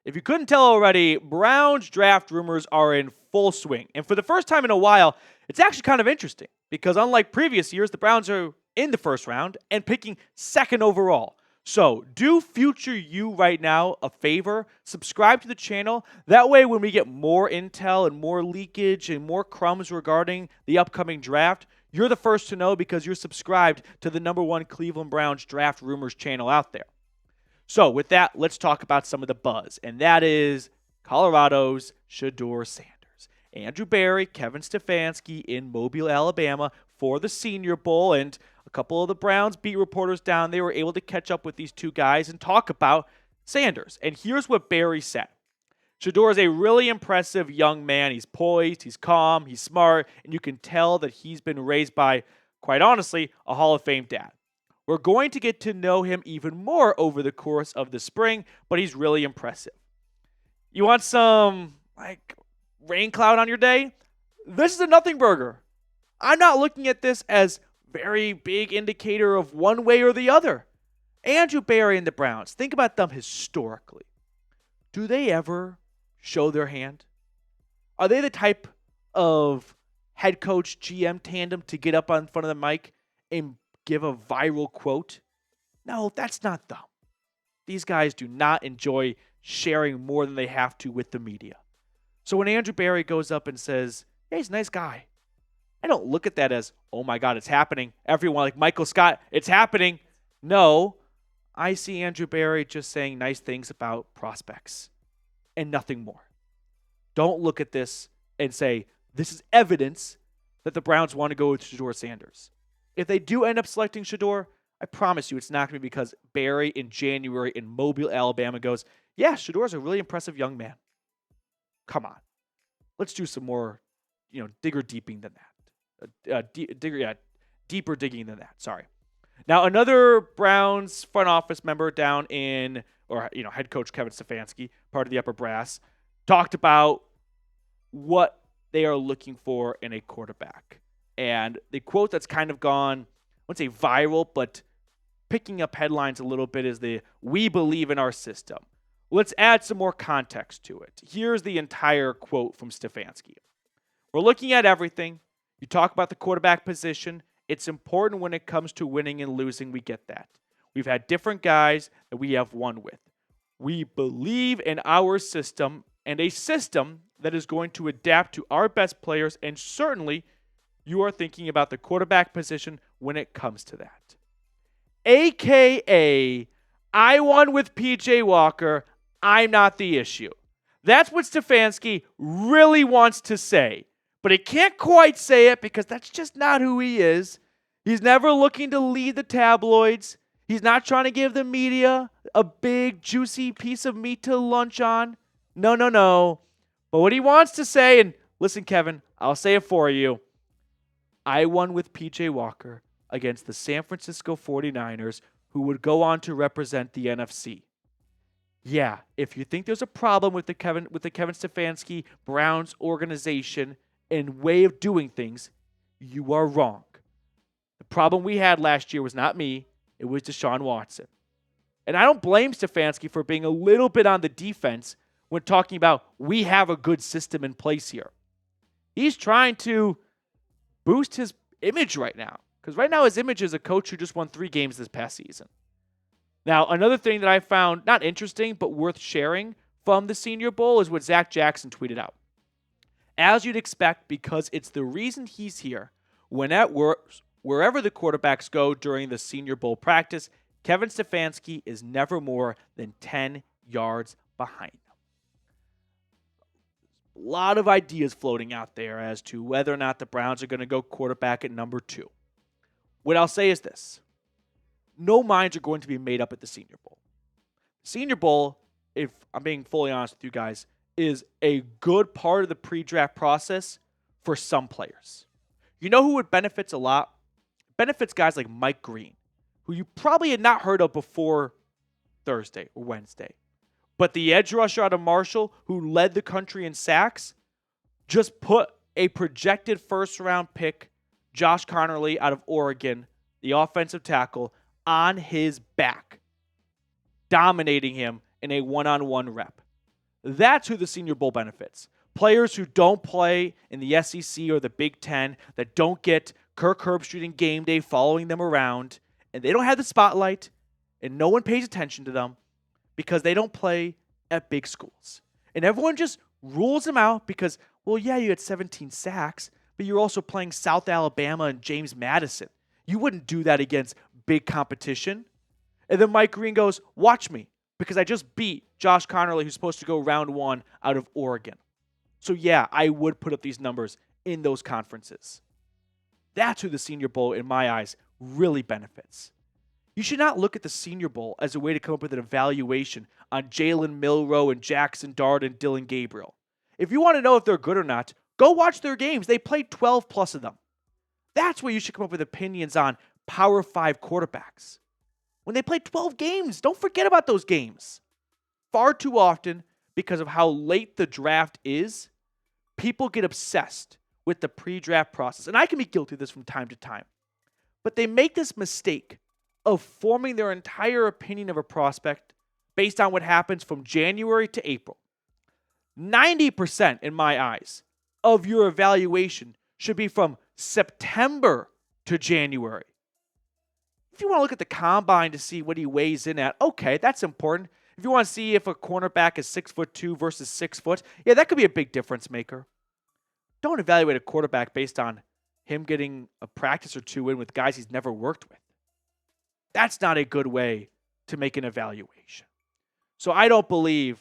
If you couldn't tell already, Browns draft rumors are in full swing. And for the first time in a while, it's actually kind of interesting because unlike previous years, the Browns are in the first round and picking second overall. So do future you right now a favor, subscribe to the channel. That way when we get more intel and more leakage and more crumbs regarding the upcoming draft, you're the first to know because you're subscribed to the #1 Cleveland Browns draft rumors channel out there. So with that, let's talk about some of the buzz, and that is Colorado's Shedeur Sanders. Andrew Berry, Kevin Stefanski in Mobile, Alabama for the Senior Bowl, and a couple of the Browns beat reporters down there were able to catch up with these two guys and talk about Sanders. And here's what Berry said. Shedeur is a really impressive young man. He's poised, he's calm, he's smart, and you can tell that he's been raised by, quite honestly, a Hall of Fame dad. We're going to get to know him even more over the course of the spring, but he's really impressive. You want some, rain cloud on your day? This is a nothing burger. I'm not looking at this as very big indicator of one way or the other. Andrew Berry and the Browns, think about them historically. Do they ever show their hand? Are they the type of head coach GM tandem to get up on front of the mic and give a viral quote? No, that's not them. These guys do not enjoy sharing more than they have to with the media. So when Andrew Berry goes up and says, hey, he's a nice guy, I don't look at that as, oh my God, it's happening. Everyone, like Michael Scott, it's happening. No, I see Andrew Berry just saying nice things about prospects and nothing more. Don't look at this and say, this is evidence that the Browns want to go with Shedeur Sanders. If they do end up selecting Shedeur, I promise you it's not going to be because Berry in January in Mobile, Alabama goes, yeah, Shedeur is a really impressive young man. Come on. Let's do some more, deeper digging than that. Deeper digging than that. Sorry. Now, another Browns front office member down in, head coach Kevin Stefanski, part of the upper brass, talked about what they are looking for in a quarterback. And the quote that's kind of gone, I wouldn't say viral, but picking up headlines a little bit is the "we believe in our system." Let's add some more context to it. Here's the entire quote from Stefanski. We're looking at everything. You talk about the quarterback position. It's important when it comes to winning and losing. We get that. We've had different guys that we have won with. We believe in our system and a system that is going to adapt to our best players, and certainly you are thinking about the quarterback position when it comes to that. AKA, I won with PJ Walker. I'm not the issue. That's what Stefanski really wants to say. But he can't quite say it because that's just not who he is. He's never looking to lead the tabloids. He's not trying to give the media a big, juicy piece of meat to lunch on. No. But what he wants to say, and listen, Kevin, I'll say it for you. I won with PJ Walker against the San Francisco 49ers, who would go on to represent the NFC. Yeah, if you think there's a problem with the Kevin Stefanski Browns organization and way of doing things, you are wrong. The problem we had last year was not me, it was Deshaun Watson. And I don't blame Stefanski for being a little bit on the defense when talking about we have a good system in place here. He's trying to boost his image right now. Because right now his image is a coach who just won 3 games this past season. Now, another thing that I found not interesting but worth sharing from the Senior Bowl is what Zach Jaxson tweeted out. As you'd expect, because it's the reason he's here, wherever the quarterbacks go during the Senior Bowl practice, Kevin Stefanski is never more than 10 yards behind them. A lot of ideas floating out there as to whether or not the Browns are going to go quarterback at number 2. What I'll say is this. No minds are going to be made up at the Senior Bowl. Senior Bowl, if I'm being fully honest with you guys, is a good part of the pre-draft process for some players. You know who it benefits a lot? It benefits guys like Mike Green, who you probably had not heard of before Thursday or Wednesday. But the edge rusher out of Marshall, who led the country in sacks, just put a projected first-round pick, Josh Connerly out of Oregon, the offensive tackle, on his back, dominating him in a one-on-one rep. That's who the Senior Bowl benefits. Players who don't play in the SEC or the Big Ten, that don't get Kirk Herbstreit and game day following them around, and they don't have the spotlight, and no one pays attention to them because they don't play at big schools. And everyone just rules them out because, well, yeah, you had 17 sacks, but you're also playing South Alabama and James Madison. You wouldn't do that against big competition. And then Mike Green goes, watch me, because I just beat Josh Connerly, who's supposed to go round 1 out of Oregon. So yeah, I would put up these numbers in those conferences. That's who the Senior Bowl, in my eyes, really benefits. You should not look at the Senior Bowl as a way to come up with an evaluation on Jalen Milroe and Jaxson Dart and Dylan Gabriel. If you want to know if they're good or not, go watch their games. They played 12 plus of them. That's where you should come up with opinions on Power 5 quarterbacks. When they play 12 games, don't forget about those games. Far too often, because of how late the draft is, people get obsessed with the pre-draft process. And I can be guilty of this from time to time. But they make this mistake of forming their entire opinion of a prospect based on what happens from January to April. 90%, in my eyes, of your evaluation should be from September to January. If you want to look at the combine to see what he weighs in at, okay, that's important. If you want to see if a cornerback is 6'2" versus 6 foot, yeah, that could be a big difference maker. Don't evaluate a quarterback based on him getting a practice or two in with guys he's never worked with. That's not a good way to make an evaluation. So I don't believe,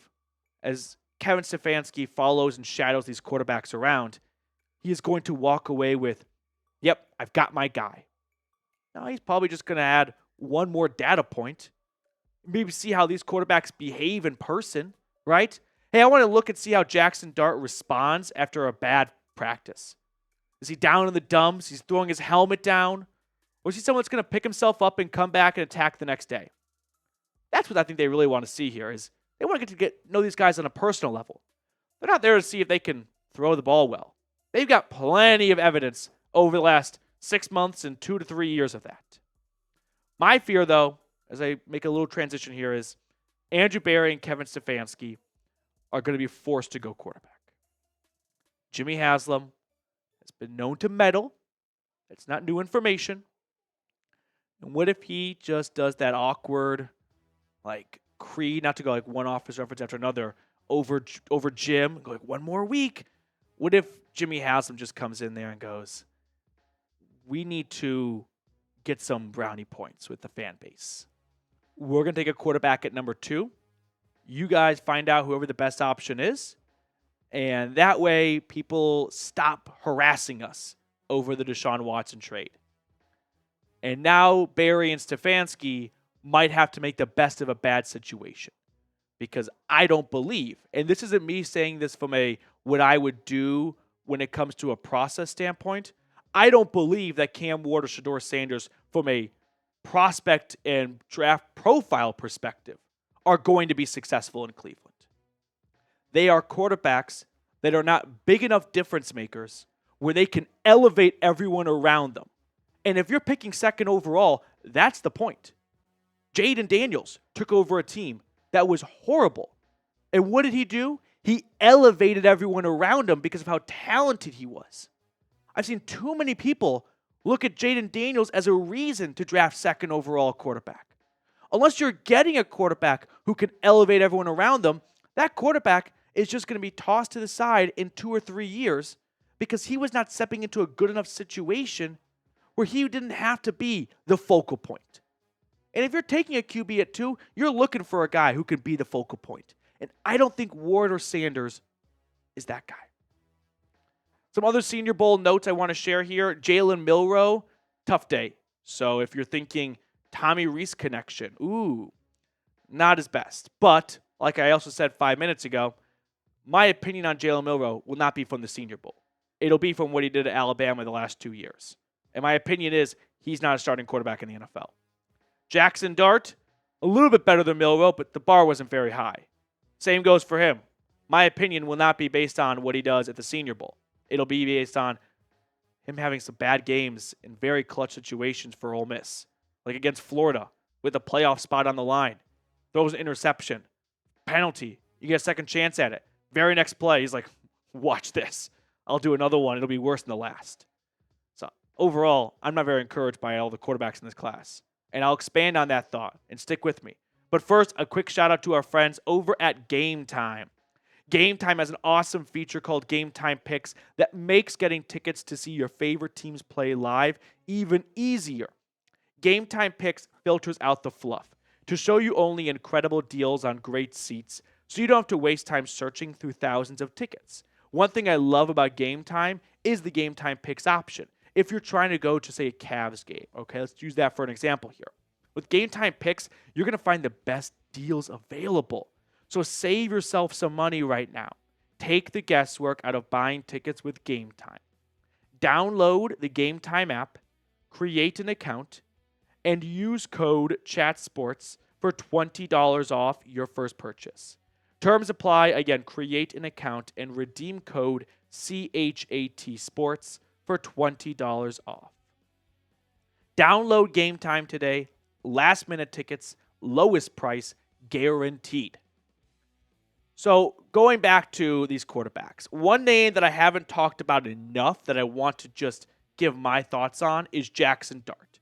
as Kevin Stefanski follows and shadows these quarterbacks around, he is going to walk away with, yep, I've got my guy. Now he's probably just going to add one more data point. Maybe see how these quarterbacks behave in person, right? Hey, I want to look and see how Jaxson Dart responds after a bad practice. Is he down in the dumps? He's throwing his helmet down? Or is he someone that's going to pick himself up and come back and attack the next day? That's what I think they really want to see here, is they want to get know these guys on a personal level. They're not there to see if they can throw the ball well. They've got plenty of evidence over the last 6 months and 2 to 3 years of that. My fear, though, as I make a little transition here, is Andrew Berry and Kevin Stefanski are going to be forced to go quarterback. Jimmy Haslam has been known to meddle. It's not new information. And what if he just does that awkward, Creed, not to go one office reference after another, over Jim, go one more week? What if Jimmy Haslam just comes in there and goes, we need to get some brownie points with the fan base. We're going to take a quarterback at number 2. You guys find out whoever the best option is. And that way, people stop harassing us over the Deshaun Watson trade. And now Barry and Stefanski might have to make the best of a bad situation. Because I don't believe, and this isn't me saying this from what I would do when it comes to a process standpoint, I don't believe that Cam Ward or Shedeur Sanders, from a prospect and draft profile perspective, are going to be successful in Cleveland. They are quarterbacks that are not big enough difference makers where they can elevate everyone around them. And if you're picking second overall, that's the point. Jaden Daniels took over a team that was horrible. And what did he do? He elevated everyone around him because of how talented he was. I've seen too many people look at Jaden Daniels as a reason to draft second overall quarterback. Unless you're getting a quarterback who can elevate everyone around them, that quarterback is just going to be tossed to the side in 2 or 3 years because he was not stepping into a good enough situation where he didn't have to be the focal point. And if you're taking a QB at 2, you're looking for a guy who can be the focal point. And I don't think Ward or Sanders is that guy. Some other Senior Bowl notes I want to share here. Jalen Milroe, tough day. So if you're thinking Tommy Reese connection, not his best. But like I also said 5 minutes ago, my opinion on Jalen Milroe will not be from the Senior Bowl. It'll be from what he did at Alabama the last 2 years. And my opinion is he's not a starting quarterback in the NFL. Jaxson Dart, a little bit better than Milroe, but the bar wasn't very high. Same goes for him. My opinion will not be based on what he does at the Senior Bowl. It'll be based on him having some bad games in very clutch situations for Ole Miss, like against Florida with a playoff spot on the line. Throws an interception, penalty, You get a second chance at it. Very next play, he's like, watch this. I'll do another one. It'll be worse than the last. So overall, I'm not very encouraged by all the quarterbacks in this class. And I'll expand on that thought and stick with me. But first, a quick shout out to our friends over at Game Time. Game Time has an awesome feature called Game Time Picks that makes getting tickets to see your favorite teams play live even easier. Game Time Picks filters out the fluff to show you only incredible deals on great seats, so you don't have to waste time searching through thousands of tickets. One thing I love about Game Time is the Game Time Picks option. If you're trying to go to, say, a Cavs game, okay, let's use that for an example here. With Game Time Picks, you're going to find the best deals available. So save yourself some money right now. Take the guesswork out of buying tickets with Game Time. Download the Game Time app, create an account, and use code CHATSPORTS for $20 off your first purchase. Terms apply. Again, create an account and redeem code CHATSPORTS for $20 off. Download Game Time today. Last minute tickets, lowest price, guaranteed. So going back to these quarterbacks, one name that I haven't talked about enough that I want to just give my thoughts on is Jaxson Dart.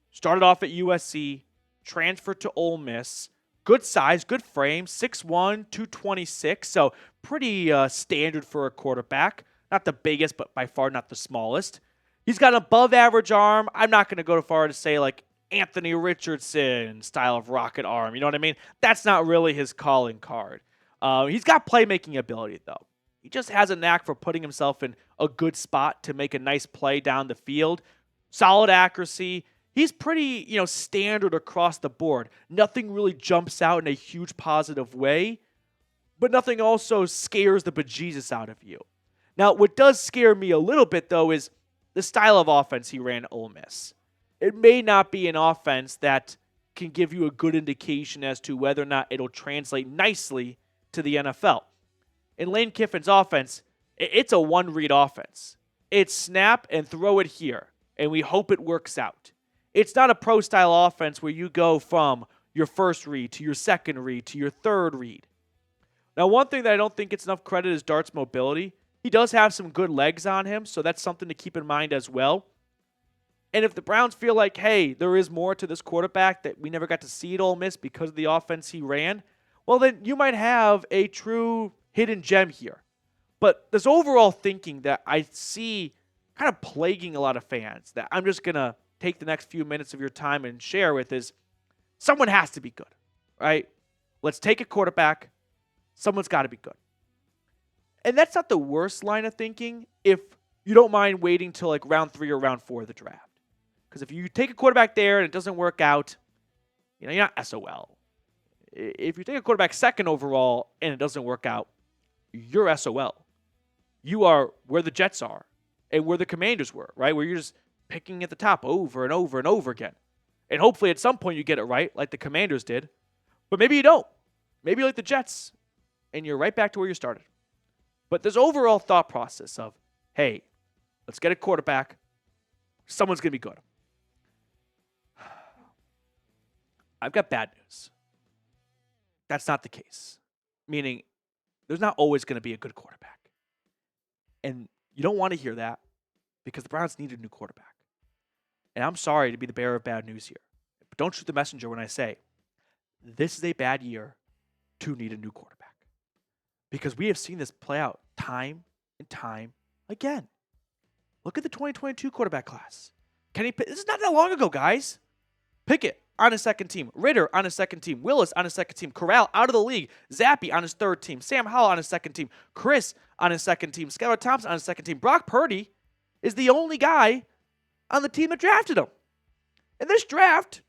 Started off at USC, transferred to Ole Miss. Good size, good frame, 6'1", 226, so pretty standard for a quarterback. Not the biggest, but by far not the smallest. He's got an above-average arm. I'm not going to go too far to say like Anthony Richardson style of rocket arm. You know what I mean? That's not really his calling card. He's got playmaking ability, though. He just has a knack for putting himself in a good spot to make a nice play down the field. Solid accuracy. He's pretty, standard across the board. Nothing really jumps out in a huge positive way, but nothing also scares the bejesus out of you. Now, what does scare me a little bit, though, is the style of offense he ran at Ole Miss. It may not be an offense that can give you a good indication as to whether or not it'll translate nicely to the NFL. In Lane Kiffin's offense, it's a one-read offense. It's snap and throw it here, and we hope it works out. It's not a pro-style offense where you go from your first read to your second read to your third read. Now, one thing that I don't think gets enough credit is Dart's mobility. He does have some good legs on him, so that's something to keep in mind as well. And if the Browns feel like, hey, there is more to this quarterback that we never got to see at Ole Miss because of the offense he ran, well, then you might have a true hidden gem here. But this overall thinking that I see kind of plaguing a lot of fans that I'm just going to take the next few minutes of your time and share with is someone has to be good, right? Let's take a quarterback. Someone's got to be good. And that's not the worst line of thinking if you don't mind waiting till like round 3 or round 4 of the draft. Because if you take a quarterback there and it doesn't work out, you're not SOL. If you take a quarterback second overall and it doesn't work out, you're SOL. You are where the Jets are and where the Commanders were, right? Where you're just picking at the top over and over and over again. And hopefully at some point you get it right, like the Commanders did. But maybe you don't. Maybe like the Jets, and you're right back to where you started. But this overall thought process of, hey, let's get a quarterback. Someone's going to be good. I've got bad news. That's not the case. Meaning, there's not always going to be a good quarterback. And you don't want to hear that because the Browns need a new quarterback. And I'm sorry to be the bearer of bad news here. But don't shoot the messenger when I say, this is a bad year to need a new quarterback. Because we have seen this play out time and time again. Look at the 2022 quarterback class. This is not that long ago, guys. Pickett on his second team. Ritter on his second team. Willis on his second team. Corral out of the league. Zappe on his third team. Sam Howell on his second team. Chris on his second team. Skylar Thompson on his second team. Brock Purdy is the only guy on the team that drafted him. And this draft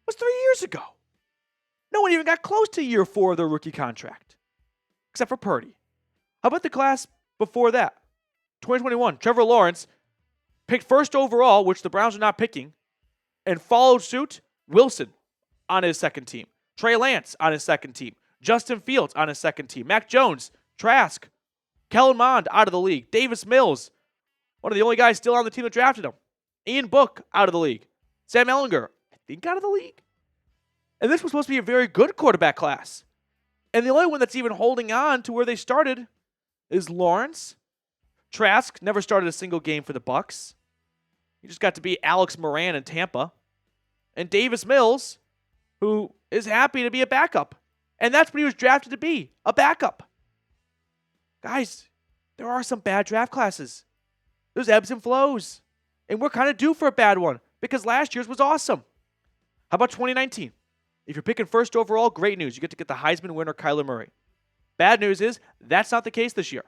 was 3 years ago. No one even got close to year 4 of their rookie contract, except for Purdy. How about the class before that? 2021, Trevor Lawrence picked first overall, which the Browns are not picking, and followed suit Wilson on his second team, Trey Lance on his second team, Justin Fields on his second team, Mac Jones, Trask, Kellen Mond out of the league, Davis Mills, one of the only guys still on the team that drafted him, Ian Book out of the league, Sam Ehlinger, I think out of the league. And this was supposed to be a very good quarterback class. And the only one that's even holding on to where they started is Lawrence. Trask never started a single game for the Bucks. He just got to be Alex Moran in Tampa. And Davis Mills, who is happy to be a backup. And that's what he was drafted to be, a backup. Guys, there are some bad draft classes. There's ebbs and flows. And we're kind of due for a bad one because last year's was awesome. How about 2019? If you're picking first overall, great news. You get to get the Heisman winner, Kyler Murray. Bad news is that's not the case this year.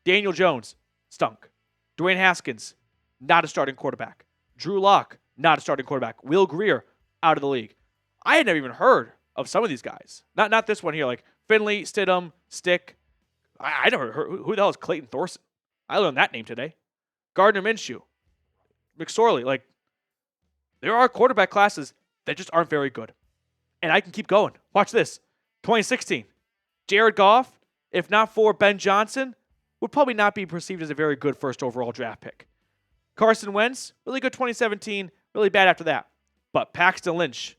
Daniel Jones, stunk. Dwayne Haskins, not a starting quarterback. Drew Lock, not a starting quarterback. Will Grier, out of the league. I had never even heard of some of these guys. Not this one here, like Finley, Stidham, Stick. I never heard. Who the hell is Clayton Thorson? I learned that name today. Gardner Minshew, McSorley. Like, there are quarterback classes that just aren't very good. And I can keep going. Watch this. 2016. Jared Goff, if not for Ben Johnson, would probably not be perceived as a very good first overall draft pick. Carson Wentz, really good 2017, really bad after that. But Paxton Lynch.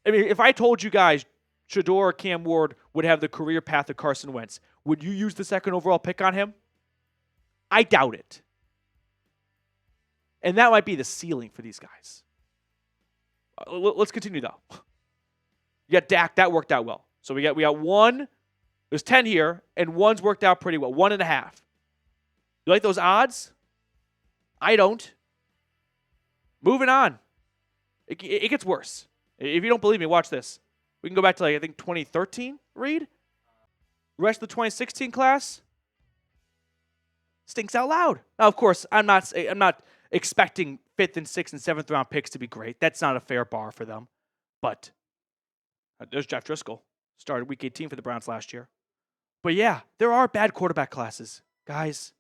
I mean, if I told you guys Shedeur or Cam Ward would have the career path of Carson Wentz, would you use the second overall pick on him? I doubt it. And that might be the ceiling for these guys. Let's continue, though. You got Dak. That worked out well. So we got one. There's 10 here, and one's worked out pretty well. 1.5. You like those odds? I don't. Moving on. It gets worse. If you don't believe me, watch this. We can go back to, I think, 2013, Reed. The rest of the 2016 class stinks out loud. Now, of course, I'm not expecting 5th and 6th and 7th round picks to be great. That's not a fair bar for them. But there's Jeff Driscoll. Started week 18 for the Browns last year. But yeah, there are bad quarterback classes. Guys,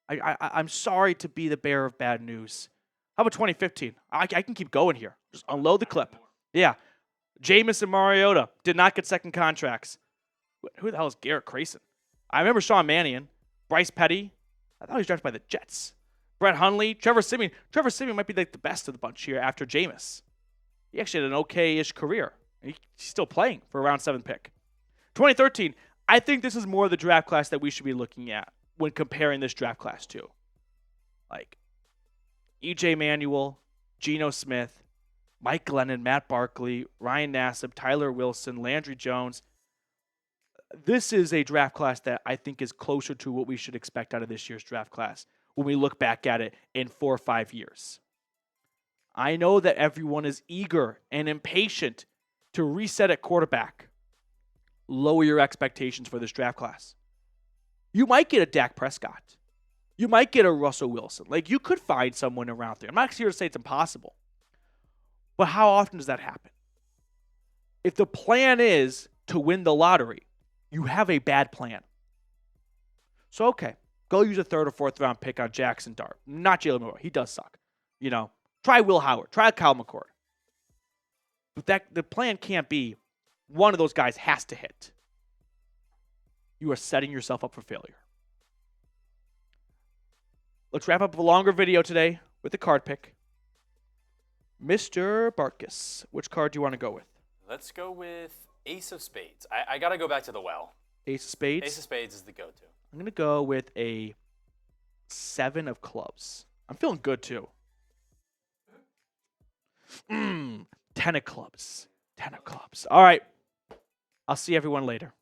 I'm sorry to be the bearer of bad news. How about 2015? I can keep going here. Just unload the clip. Yeah. Jameis and Mariota did not get second contracts. Who the hell is Garrett Crayson? I remember Sean Mannion, Bryce Petty. I thought he was drafted by the Jets. Brett Hundley, Trevor Siemian. Trevor Siemian might be like the best of the bunch here after Jameis. He actually had an okay-ish career. He's still playing for a round 7 pick. 2013, I think this is more of the draft class that we should be looking at when comparing this draft class to. Like E.J. Manuel, Geno Smith, Mike Glennon, Matt Barkley, Ryan Nassib, Tyler Wilson, Landry Jones. This is a draft class that I think is closer to what we should expect out of this year's draft class when we look back at it in 4 or 5 years. I know that everyone is eager and impatient to reset at quarterback. Lower your expectations for this draft class. You might get a Dak Prescott. You might get a Russell Wilson. Like, you could find someone around there. I'm not here to say it's impossible. But how often does that happen? If the plan is to win the lottery, you have a bad plan. So, okay, go use a 3rd or 4th round pick on Jaxson Dart. Not Jalen Moore. He does suck. You know, try Will Howard. Try Kyle McCord. But the plan can't be one of those guys has to hit. You are setting yourself up for failure. Let's wrap up a longer video today with the card pick. Mr. Barkus, which card do you want to go with? Let's go with Ace of Spades. I got to go back to the well. Ace of Spades? Ace of Spades is the go-to. I'm going to go with a 7 of clubs. I'm feeling good, too. 10 of clubs. 10 of clubs. All right. I'll see everyone later.